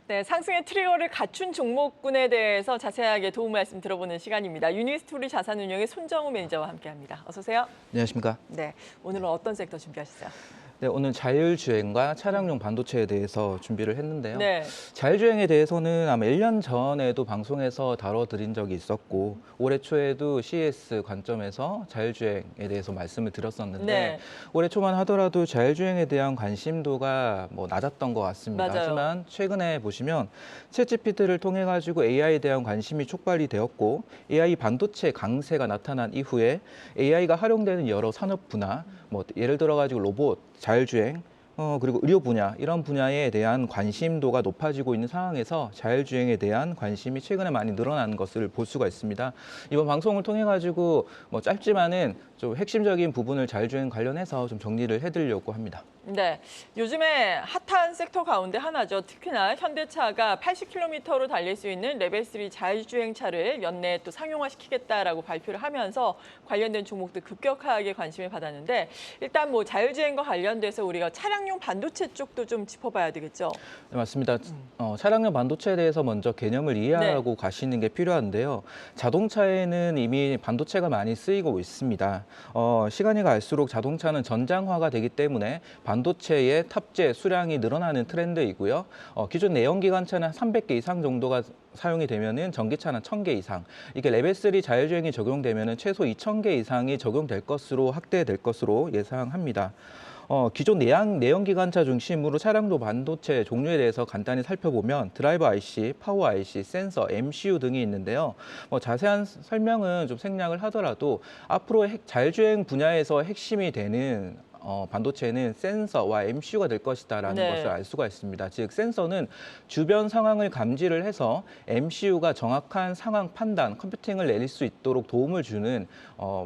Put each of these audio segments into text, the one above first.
네, 상승의 트리거를 갖춘 종목군에 대해서 자세하게 도움 말씀 들어보는 시간입니다. 유니스토리 자산운용의 손정우 매니저와 함께합니다. 어서 오세요. 안녕하십니까? 네, 오늘은 어떤 섹터 준비하셨어요? 네, 오늘 자율주행과 차량용 반도체에 대해서 준비를 했는데요. 네, 자율주행에 대해서는 아마 1년 전에도 방송에서 다뤄드린 적이 있었고 올해 초에도 CES 관점에서 자율주행에 대해서 말씀을 드렸었는데 네. 올해 초만 하더라도 자율주행에 대한 관심도가 낮았던 것 같습니다. 맞아요. 하지만 최근에 보시면 챗GPT를 통해 가지고 AI에 대한 관심이 촉발이 되었고 AI 반도체 강세가 나타난 이후에 AI가 활용되는 여러 산업 분야, 예를 들어 가지고 로봇, 자율주행, 그리고 의료 분야 이런 분야에 대한 관심도가 높아지고 있는 상황에서 자율주행에 대한 관심이 최근에 많이 늘어나는 것을 볼 수가 있습니다. 이번 방송을 통해 가지고 짧지만은 좀 핵심적인 부분을 자율주행 관련해서 좀 정리를 해드리려고 합니다. 네, 요즘에 핫한 섹터 가운데 하나죠. 특히나 현대차가 80km로 달릴 수 있는 레벨 3 자율주행차를 연내에 또 상용화시키겠다라고 발표를 하면서 관련된 종목들 급격하게 관심을 받았는데 일단 자율주행과 관련돼서 우리가 차량용 반도체 쪽도 좀 짚어봐야 되겠죠. 네, 맞습니다. 차량용 반도체에 대해서 먼저 개념을 이해하고 가시는 게 필요한데요. 자동차에는 이미 반도체가 많이 쓰이고 있습니다. 시간이 갈수록 자동차는 전장화가 되기 때문에 반도체의 탑재 수량이 늘어나는 트렌드이고요. 기존 내연기관차는 300개 이상 정도가 사용이 되면은 전기차는 1000개 이상, 이게 레벨 3 자율주행이 적용되면은 최소 2000개 이상이 적용될 것으로 확대될 것으로 예상합니다. 기존 내연기관차 중심으로 차량도 반도체 종류에 대해서 간단히 살펴보면 드라이버 IC, 파워 IC, 센서, MCU 등이 있는데요. 자세한 설명은 좀 생략을 하더라도 앞으로 자율주행 분야에서 핵심이 되는 반도체는 센서와 MCU가 될 것이다라는 것을 알 수가 있습니다. 즉 센서는 주변 상황을 감지를 해서 MCU가 정확한 상황 판단, 컴퓨팅을 내릴 수 있도록 도움을 주는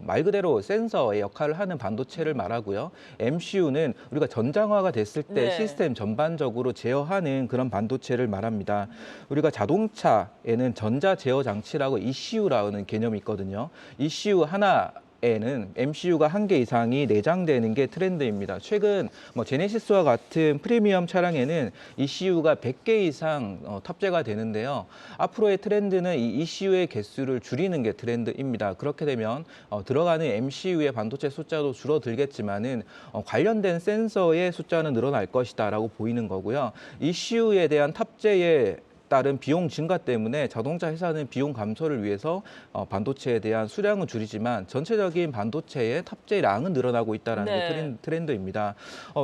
말 그대로 센서의 역할을 하는 반도체를 말하고요. MCU는 우리가 전장화가 됐을 때 시스템 전반적으로 제어하는 그런 반도체를 말합니다. 우리가 자동차에는 전자 제어 장치라고 ECU라는 개념이 있거든요. ECU 하나 에는 MCU가 1개 이상이 내장되는 게 트렌드입니다. 최근 제네시스와 같은 프리미엄 차량에는 ECU가 100개 이상 탑재가 되는데요. 앞으로의 트렌드는 이 ECU의 개수를 줄이는 게 트렌드입니다. 그렇게 되면 들어가는 MCU의 반도체 숫자도 줄어들겠지만은 관련된 센서의 숫자는 늘어날 것이다라고 보이는 거고요. ECU에 대한 탑재의 따른 비용 증가 때문에 자동차 회사는 비용 감소를 위해서 반도체에 대한 수량은 줄이지만 전체적인 반도체의 탑재량은 늘어나고 있다는 게 트렌드입니다.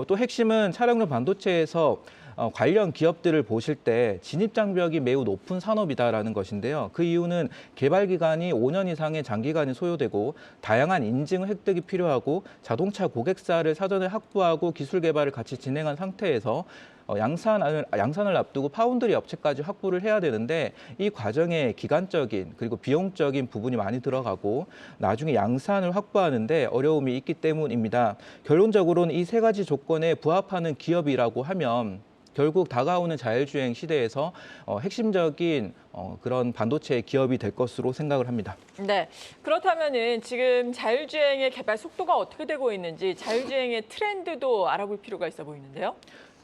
또 핵심은 차량용 반도체에서 관련 기업들을 보실 때 진입장벽이 매우 높은 산업이다라는 것인데요. 그 이유는 개발 기간이 5년 이상의 장기간이 소요되고 다양한 인증 획득이 필요하고 자동차 고객사를 사전에 확보하고 기술 개발을 같이 진행한 상태에서 양산을 앞두고 파운드리 업체까지 확보를 해야 되는데 이 과정에 기간적인 그리고 비용적인 부분이 많이 들어가고 나중에 양산을 확보하는데 어려움이 있기 때문입니다. 결론적으로는 이 세 가지 조건에 부합하는 기업이라고 하면 결국 다가오는 자율주행 시대에서 핵심적인 그런 반도체 기업이 될 것으로 생각을 합니다. 네, 그렇다면은 지금 자율주행의 개발 속도가 어떻게 되고 있는지 자율주행의 트렌드도 알아볼 필요가 있어 보이는데요.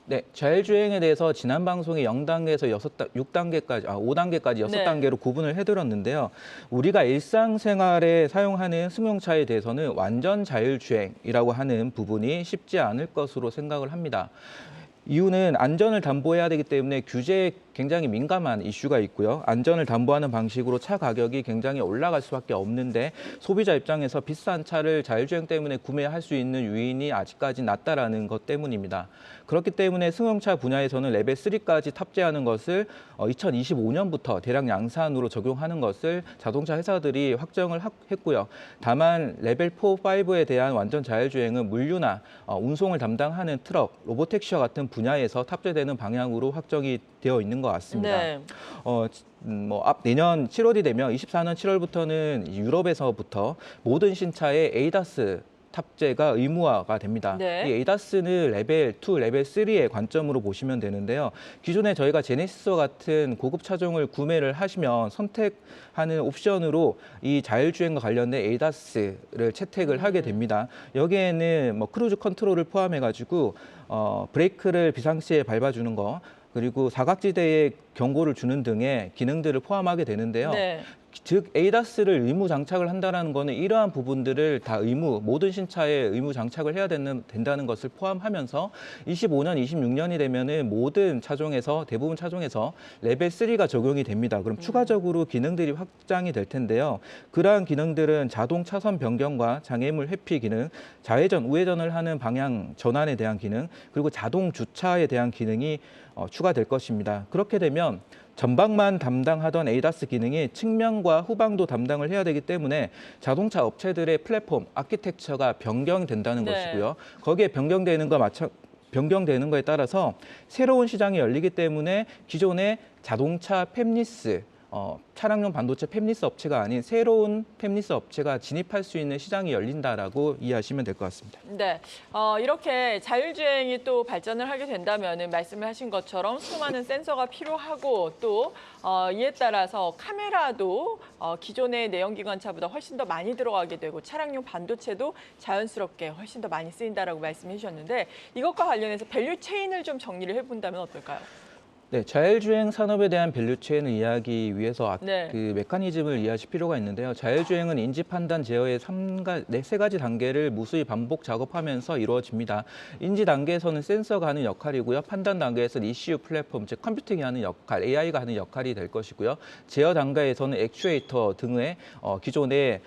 네, 자율주행에 대해서 지난 방송에 0단계에서 5단계까지 6단계로 구분을 해드렸는데요. 우리가 일상생활에 사용하는 승용차에 대해서는 완전 자율주행이라고 하는 부분이 쉽지 않을 것으로 생각을 합니다. 이유는 안전을 담보해야 되기 때문에 규제에 굉장히 민감한 이슈가 있고요. 안전을 담보하는 방식으로 차 가격이 굉장히 올라갈 수밖에 없는데 소비자 입장에서 비싼 차를 자율주행 때문에 구매할 수 있는 요인이 아직까지 낮다라는 것 때문입니다. 그렇기 때문에 승용차 분야에서는 레벨 3까지 탑재하는 것을 2025년부터 대량 양산으로 적용하는 것을 자동차 회사들이 확정을 했고요. 다만 레벨 4, 5에 대한 완전 자율주행은 물류나 운송을 담당하는 트럭, 로보택시와 같은 분야에서 탑재되는 방향으로 확정이 되어 있는 것 같습니다. 내년 7월이 되면 24년 7월부터는 유럽에서부터 모든 신차에 에이다스 탑재가 의무화가 됩니다. 이 에이다스는 레벨 2, 레벨 3의 관점으로 보시면 되는데요. 기존에 저희가 제네시스와 같은 고급 차종을 구매를 하시면 선택하는 옵션으로 이 자율주행과 관련된 에이다스를 채택을 하게 됩니다. 여기에는 크루즈 컨트롤을 포함해가지고 브레이크를 비상시에 밟아주는 거, 그리고 사각지대에 경고를 주는 등의 기능들을 포함하게 되는데요. 네. 즉 ADAS를 의무 장착을 한다는 거는 이러한 부분들을 다 모든 신차에 의무 장착을 해야 된다는 것을 포함하면서 25년, 26년이 되면은 모든 차종에서 대부분 차종에서 레벨 3가 적용이 됩니다. 그럼 추가적으로 기능들이 확장이 될 텐데요. 그러한 기능들은 자동 차선 변경과 장애물 회피 기능, 좌회전, 우회전을 하는 방향 전환에 대한 기능, 그리고 자동 주차에 대한 기능이 추가될 것입니다. 그렇게 되면 전방만 담당하던 ADAS 기능이 측면과 후방도 담당을 해야 되기 때문에 자동차 업체들의 플랫폼, 아키텍처가 변경된다는 네. 것이고요. 거기에 변경되는 거에 따라서 새로운 시장이 열리기 때문에 기존의 자동차 팹리스, 차량용 반도체 팹리스 업체가 아닌 새로운 팹리스 업체가 진입할 수 있는 시장이 열린다라고 이해하시면 될 것 같습니다. 네, 이렇게 자율주행이 또 발전을 하게 된다면 말씀을 하신 것처럼 수많은 센서가 필요하고 또 이에 따라서 카메라도 기존의 내연기관차보다 훨씬 더 많이 들어가게 되고 차량용 반도체도 자연스럽게 훨씬 더 많이 쓰인다라고 말씀해 주셨는데 이것과 관련해서 밸류 체인을 좀 정리를 해본다면 어떨까요? 네, 자율주행 산업에 대한 밸류체인을 이해하기 위해서 네. 그 메커니즘을 이해하실 필요가 있는데요. 자율주행은 인지 판단 제어의 세 가지 단계를 무수히 반복 작업하면서 이루어집니다. 인지 단계에서는 센서가 하는 역할이고요. 판단 단계에서는 ECU 플랫폼, 즉 컴퓨팅이 하는 역할, AI가 하는 역할이 될 것이고요. 제어 단계에서는 액추에이터 등의 기존의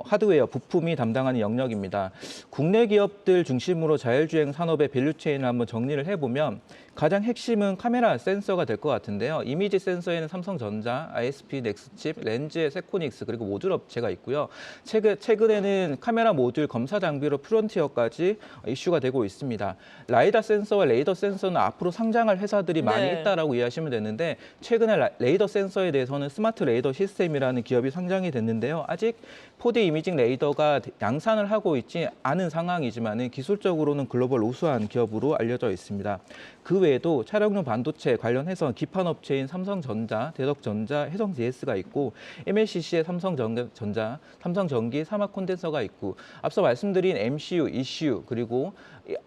하드웨어, 부품이 담당하는 영역입니다. 국내 기업들 중심으로 자율주행 산업의 밸류체인을 한번 정리를 해보면 가장 핵심은 카메라 센서가 될 것 같은데요. 이미지 센서에는 삼성전자, ISP, 넥스칩, 렌즈의 세코닉스 그리고 모듈 업체가 있고요. 최근에는 카메라 모듈 검사 장비로 프론티어까지 이슈가 되고 있습니다. 라이다 센서와 레이더 센서는 앞으로 상장할 회사들이 많이 네. 있다라고 이해하시면 되는데 최근에 레이더 센서에 대해서는 스마트 레이더 시스템이라는 기업이 상장이 됐는데요. 아직 4D 이미징 레이더가 양산을 하고 있지 않은 상황이지만 기술적으로는 글로벌 우수한 기업으로 알려져 있습니다. 그 외에도 차량용 반도체 관련해서 기판 업체인 삼성전자, 대덕전자, 해성GS가 있고 MLCC의 삼성전자, 삼성전기, 사막 콘덴서가 있고 앞서 말씀드린 MCU, ECU 그리고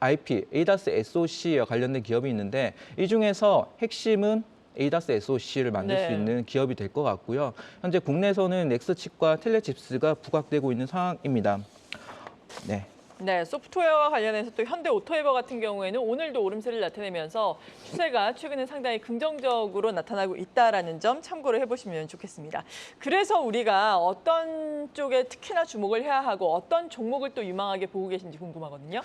IP, ADAS SoC와 관련된 기업이 있는데 이 중에서 핵심은 ADAS SoC를 만들 네. 수 있는 기업이 될 것 같고요. 현재 국내에서는 넥스칩과 텔레칩스가 부각되고 있는 상황입니다. 네. 네, 소프트웨어와 관련해서 또 현대 오토에버 같은 경우에는 오늘도 오름세를 나타내면서 추세가 최근에 상당히 긍정적으로 나타나고 있다라는 점 참고를 해보시면 좋겠습니다. 그래서 우리가 어떤 쪽에 특히나 주목을 해야 하고 어떤 종목을 또 유망하게 보고 계신지 궁금하거든요.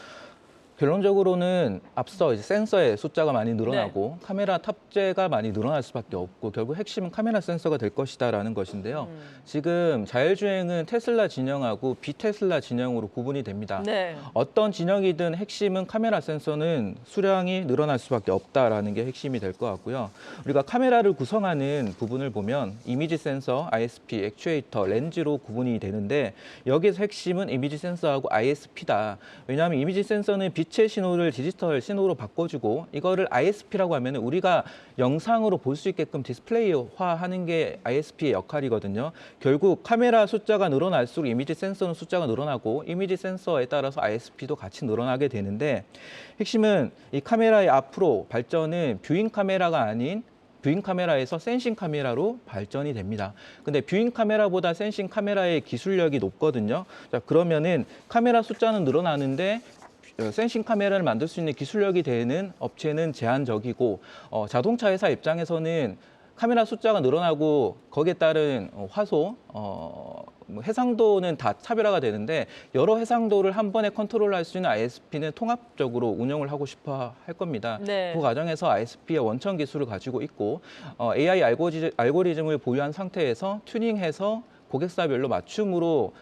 결론적으로는 앞서 이제 센서의 숫자가 많이 늘어나고 카메라 탑재가 많이 늘어날 수밖에 없고 결국 핵심은 카메라 센서가 될 것이다라는 것인데요. 지금 자율주행은 테슬라 진영하고 비테슬라 진영으로 구분이 됩니다. 네. 어떤 진영이든 핵심은 카메라 센서는 수량이 늘어날 수밖에 없다라는 게 핵심이 될 것 같고요. 우리가 카메라를 구성하는 부분을 보면 이미지 센서, ISP, 액추에이터, 렌즈로 구분이 되는데 여기서 핵심은 이미지 센서하고 ISP다. 왜냐하면 이미지 센서는 빛의 신호를 디지털 신호로 바꿔주고 이거를 ISP라고 하면 우리가 영상으로 볼 수 있게끔 디스플레이화하는 게 ISP의 역할이거든요. 결국 카메라 숫자가 늘어날수록 이미지 센서는 숫자가 늘어나고 이미지 센서에 따라서 ISP도 같이 늘어나게 되는데 핵심은 이 카메라의 앞으로 발전은 뷰잉 카메라가 아닌 뷰잉 카메라에서 센싱 카메라로 발전이 됩니다. 근데 뷰잉 카메라보다 센싱 카메라의 기술력이 높거든요. 자, 그러면은 카메라 숫자는 늘어나는데 센싱 카메라를 만들 수 있는 기술력이 되는 업체는 제한적이고 자동차 회사 입장에서는 카메라 숫자가 늘어나고 거기에 따른 화소, 해상도는 다 차별화가 되는데 여러 해상도를 한 번에 컨트롤할 수 있는 ISP는 통합적으로 운영을 하고 싶어 할 겁니다. 네. 그 과정에서 ISP의 원천 기술을 가지고 있고 AI 알고리즘을 보유한 상태에서 튜닝해서 고객사별로 맞춤으로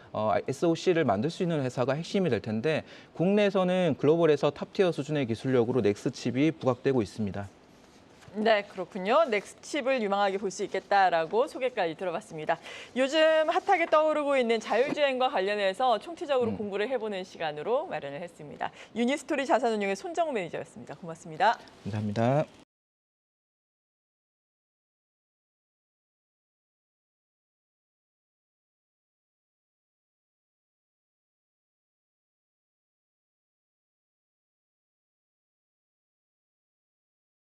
SoC를 만들 수 있는 회사가 핵심이 될 텐데 국내에서는 글로벌에서 탑티어 수준의 기술력으로 넥스칩이 부각되고 있습니다. 네, 그렇군요. 넥스칩을 유망하게 볼 수 있겠다라고 소개까지 들어봤습니다. 요즘 핫하게 떠오르고 있는 자율주행과 관련해서 총체적으로 공부를 해보는 시간으로 마련을 했습니다. 유니스토리 자산운용의 손정우 매니저였습니다. 고맙습니다. 감사합니다.